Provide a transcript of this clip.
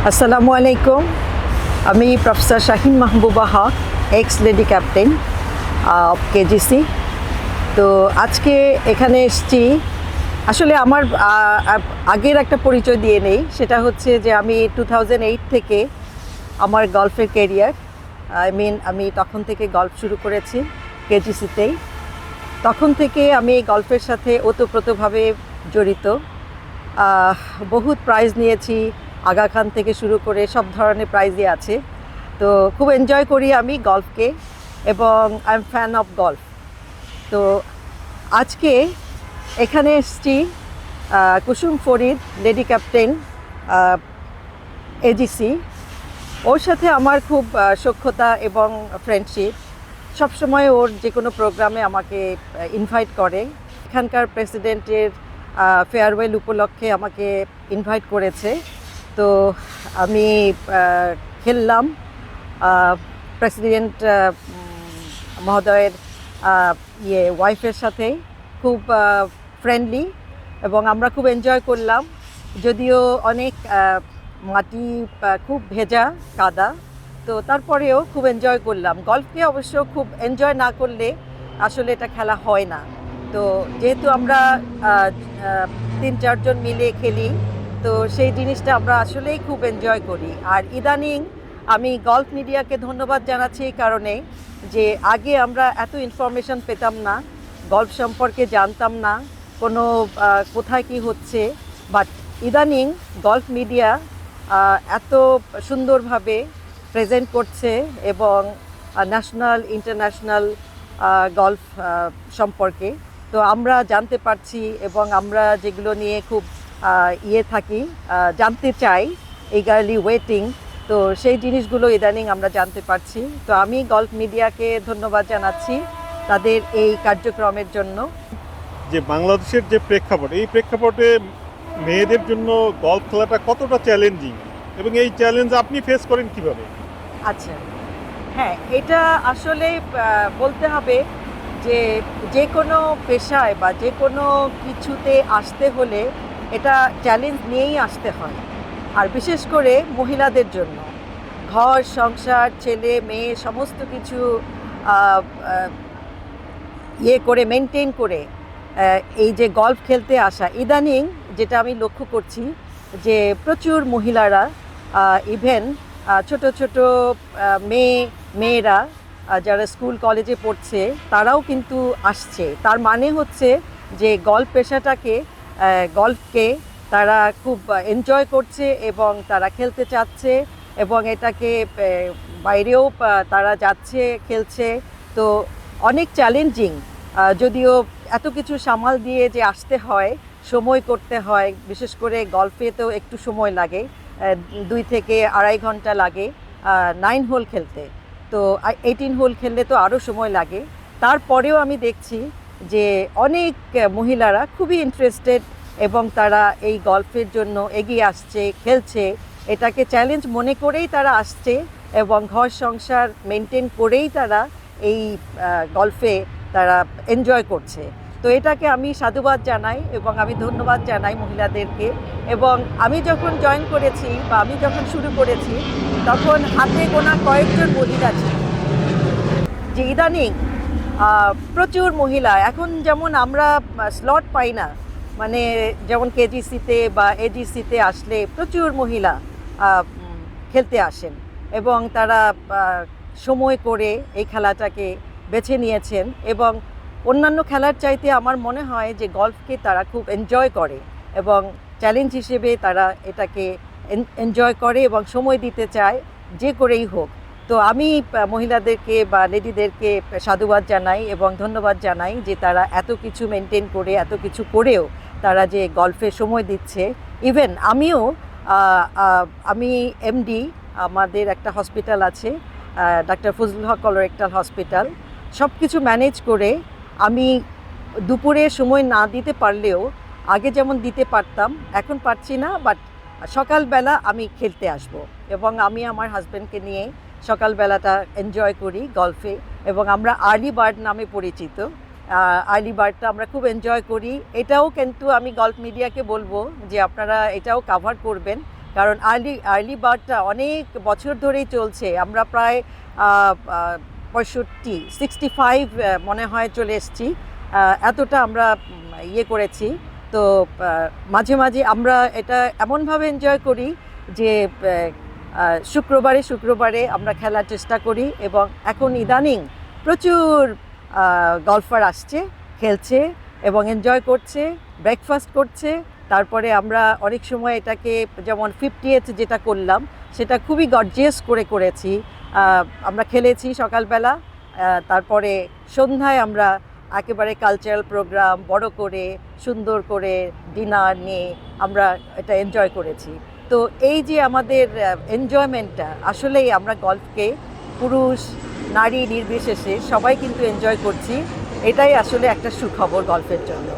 আসসালামু আলাইকুম। আমি professor Shahin Mahbuba Haque, ex lady captain of KGC. তো আজকে এখানে এসেছি, আসলে আমার আগের একটা পরিচয় দিয়ে নেই। সেটা হচ্ছে যে আমি 2008 থেকে আমার গল্ফের ক্যারিয়ার, আমি তখন থেকে গল্ফ শুরু করেছি কেজিসিতেই। তখন থেকে আমি এই গল্ফের সাথে ওতপ্রোতভাবে জড়িত। বহুত প্রাইজ নিয়েছি, আগা খান থেকে শুরু করে সব ধরনের প্রাইজই আছে। তো খুব এনজয় করি আমি গল্ফকে, এবং I am fan of golf. তো আজকে এখানে এসেছি কুসুম ফরিদ, লেডি ক্যাপ্টেন এজিসি। ওর সাথে আমার খুব সখ্যতা এবং ফ্রেন্ডশিপ। সবসময় ওর যে কোনো প্রোগ্রামে আমাকে ইনভাইট করে। এখানকার প্রেসিডেন্টের ফেয়ারওয়েল উপলক্ষে আমাকে ইনভাইট করেছে। তো আমি খেললাম প্রেসিডেন্ট মহোদয়ের ওয়াইফের সাথে, খুব ফ্রেন্ডলি, এবং আমরা খুব এনজয় করলাম। যদিও অনেক মাটি, খুব ভেজা কাদা, তো তারপরেও খুব এনজয় করলাম। গল্ফকে অবশ্য খুব এনজয় না করলে আসলে এটা খেলা হয় না। তো যেহেতু আমরা 3-4 জন মিলে খেলি, তো সেই জিনিসটা আমরা আসলেই খুব এনজয় করি। আর ইদানিং আমি গল্ফ মিডিয়াকে ধন্যবাদ জানাচ্ছি এই কারণে যে আগে আমরা এত ইনফরমেশন পেতাম না, গল্ফ সম্পর্কে জানতাম না কোনো কোথায় কি হচ্ছে। বাট ইদানিং গল্ফ মিডিয়া এত সুন্দরভাবে প্রেজেন্ট করছে, এবং ন্যাশনাল ইন্টারন্যাশনাল গল্ফ সম্পর্কে তো আমরা জানতে পারছি, এবং আমরা যেগুলো নিয়ে খুব থাকি, জানতে চাই, ইগারলি ওয়েটিং, তো সেই জিনিসগুলো ইদানিং আমরা জানতে পারছি। তো আমি গল্ফ মিডিয়াকে ধন্যবাদ জানাচ্ছি তাদের এই কার্যক্রমের জন্য। যে বাংলাদেশের যে প্রেক্ষাপট, এই প্রেক্ষাপটে মেয়েদের জন্য গল্ফ খেলাটা কতটা চ্যালেঞ্জিং, এবং এই চ্যালেঞ্জ আপনি ফেস করেন কিভাবে? আচ্ছা, হ্যাঁ, এটা আসলে বলতে হবে যে যে কোনো পেশায় বা যে কোনো কিছুতে আসতে হলে এটা চ্যালেঞ্জ নিয়েই আসতে হয়। আর বিশেষ করে মহিলাদের জন্য, ঘর সংসার, ছেলে মেয়ে সমস্ত কিছু করে মেনটেন করে এই যে গল্ফ খেলতে আসা, ইদানিং যেটা আমি লক্ষ্য করছি যে প্রচুর মহিলারা, ইভেন ছোট ছোট মেয়েরা যারা স্কুল কলেজে পড়ছে, তারাও কিন্তু আসছে। তার মানে হচ্ছে যে গল্ফ পেশাটাকে, গল্ফকে তারা খুব এনজয় করছে, এবং তারা খেলতে চাচ্ছে, এবং এটাকে বাইরেও তারা যাচ্ছে, খেলছে। তো অনেক চ্যালেঞ্জিং, যদিও এত কিছু সামাল দিয়ে যে আসতে হয়, সময় করতে হয়, বিশেষ করে গল্ফে তো একটু সময় লাগে, 2 থেকে 2.5 ঘন্টা লাগে 9 হোল খেলতে। তো 18 হোল খেললে তো আরও সময় লাগে। তারপরেও আমি দেখছি যে অনেক মহিলারা খুবই ইন্টারেস্টেড, এবং তারা এই গল্ফের জন্য এগিয়ে আসছে, খেলছে। এটাকে চ্যালেঞ্জ মনে করেই তারা আসছে, এবং ঘর সংসার মেনটেন করেই তারা এই গল্ফে তারা এনজয় করছে। তো এটাকে আমি সাধুবাদ জানাই, এবং আমি ধন্যবাদ জানাই মহিলাদেরকে। এবং আমি যখন জয়েন করেছি বা আমি যখন শুরু করেছি, তখন হাতে গোনা কয়েকজন মহিলা ছিল। যে ইদানিং প্রচুর মহিলা, এখন যেমন আমরা স্লট পাই না, মানে যেমন কেজিসিতে বা এজিসিতে আসলে প্রচুর মহিলা খেলতে আসেন, এবং তারা সময় করে এই খেলাটাকে বেছে নিয়েছেন। এবং অন্যান্য খেলার চাইতে আমার মনে হয় যে গল্ফকে তারা খুব এনজয় করে, এবং চ্যালেঞ্জ হিসেবে তারা এটাকে এনজয় করে এবং সময় দিতে চায়, যে করেই হোক। তো আমি মহিলাদেরকে বা লেডিদেরকে সাধুবাদ জানাই এবং ধন্যবাদ জানাই যে তারা এত কিছু মেনটেন করে, এত কিছু করেও তারা যে গল্ফে সময় দিচ্ছে। ইভেন আমি এমডি, আমাদের একটা হসপিটাল আছে, ডাক্তার ফজলুল হক কলোরেক্টাল হসপিটাল, সব কিছু ম্যানেজ করে আমি দুপুরে সময় না দিতে পারলেও আগে যেমন দিতে পারতাম, এখন পারছি না। বাট সকালবেলা আমি খেলতে আসব, এবং আমি আমার হাজব্যান্ডকে নিয়ে সকালবেলাটা এনজয় করি গল্ফে, এবং আমরা আর্লি বার্ড নামে পরিচিত। আর্লি বার্ডটা আমরা খুব এনজয় করি। এটাও কিন্তু আমি গল্ফ মিডিয়াকে বলবো যে আপনারা এটাও কাভার করবেন, কারণ আর্লি বার্ডটা অনেক বছর ধরেই চলছে। আমরা প্রায় 65 মনে হয় চলে এসেছি। এতটা আমরা ইয়ে করেছি। তো মাঝে মাঝে আমরা এটা এমনভাবে এনজয় করি যে শুক্রবারে আমরা খেলার চেষ্টা করি, এবং এখন ইদানিং প্রচুর গলফার আসছে, খেলছে এবং এনজয় করছে, ব্রেকফাস্ট করছে। তারপরে আমরা অনেক সময় এটাকে, যেমন 50th যেটা করলাম সেটা খুবই গর্জিয়াস করেছি। আমরা খেলেছি সকালবেলা, তারপরে সন্ধ্যায় আমরা একেবারে কালচারাল প্রোগ্রাম বড় করে সুন্দর করে ডিনার নিয়ে আমরা এটা এনজয় করেছি। তো এই যে আমাদের এনজয়মেন্টটা, আসলেই আমরা গল্ফকে পুরুষ নারী নির্বিশেষে সবাই কিন্তু এনজয় করছি। এটাই আসলে একটা সুখবর গল্ফের জন্য।